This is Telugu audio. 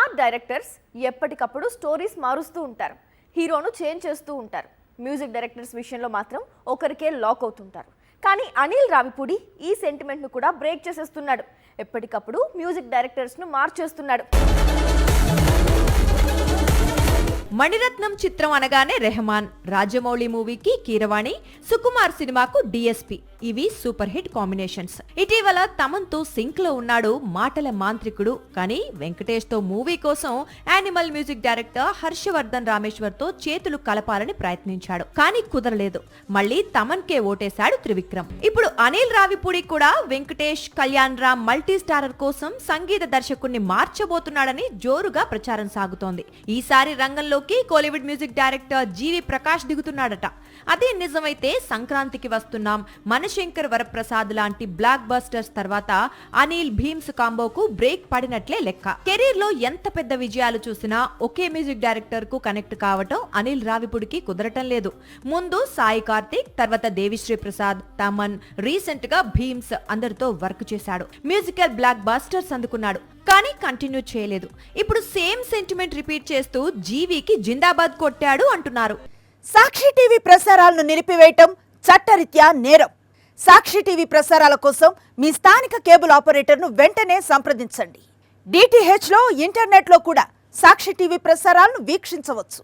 ఆర్ట్ డైరెక్టర్స్ ఎప్పటికప్పుడు స్టోరీస్ మారుస్తూ ఉంటారు, హీరోను చేంజ్ చేస్తూ ఉంటారు. మ్యూజిక్ డైరెక్టర్స్ విషయంలో మాత్రం ఒకరికే లాక్ అవుతుంటారు. కానీ అనిల్ రావిపూడి ఈ సెంటిమెంట్ను కూడా బ్రేక్ చేసేస్తున్నాడు. ఎప్పటికప్పుడు మ్యూజిక్ డైరెక్టర్స్ను మార్చేస్తున్నాడు. మణిరత్నం చిత్రం అనగానే రెహమాన్, రాజమౌళి మూవీకి కీరవాణి, సుకుమార్ సినిమాకు డిఎస్పి, ఇవి సూపర్ హిట్ కాంబినేషన్స్. ఇటీవల తమన్తో సింక్ లో ఉన్నాడు మాటల మాంత్రికుడు. కానీ వెంకటేష్ తో మూవీ కోసం Animal music director Harshavardhan Rameshwar తో చేతులు కలపాలని ప్రయత్నించాడు, కానీ కుదరలేదు. మళ్ళీ తమన్ కే ఓటేశాడు త్రివిక్రమ్. ఇప్పుడు అనిల్ రావిపూడి కూడా వెంకటేష్, కళ్యాణ్ రామ్ మల్టీ స్టారర్ కోసం సంగీత దర్శకుడిని మార్చబోతున్నాడని జోరుగా ప్రచారం సాగుతోంది. ఈసారి రంగంలో కోలీవుడ్ మ్యూజిక్ డైరెక్టర్ జీవి ప్రకాష్ దిగుతున్నాడట. అదే నిజమైతే సంక్రాంతికి వస్తున్నాం, మనశంకర్ వరప్రసాద్ లాంటి బ్లాక్ బస్టర్స్ తర్వాత అనిల్ భీమ్స్ కాంబోకు బ్రేక్ పడినట్లే లెక్క. కెరీర్ లో ఎంత పెద్ద విజయాలు చూసినా ఒకే మ్యూజిక్ డైరెక్టర్ కు కనెక్ట్ కావటం అనిల్ రావిపూడికి కుదరటం లేదు. ముందు సాయి కార్తిక్, తర్వాత దేవిశ్రీ ప్రసాద్, తమన్, రీసెంట్ గా భీమ్స్ అందరితో వర్క్ చేశాడు. మ్యూజికల్ బ్లాక్ బస్టర్స్ అందుకున్నాడు, కానీ కంటిన్యూ చేయలేదు. ఇప్పుడు సేమ్ సెంటిమెంట్ రిపీట్ చేస్తూ జీవికి జిందాబాద్ కొట్టాడు అంటున్నారు. సాక్షి టీవీ ప్రసారాలను నిలిపివేయటం చట్టరీత్యా నేరం. సాక్షి టీవీ ప్రసారాల కోసం మీ స్థానిక కేబుల్ ఆపరేటర్ను వెంటనే సంప్రదించండి. డిటిహెచ్లో, ఇంటర్నెట్లో కూడా సాక్షి టీవీ ప్రసారాలను వీక్షించవచ్చు.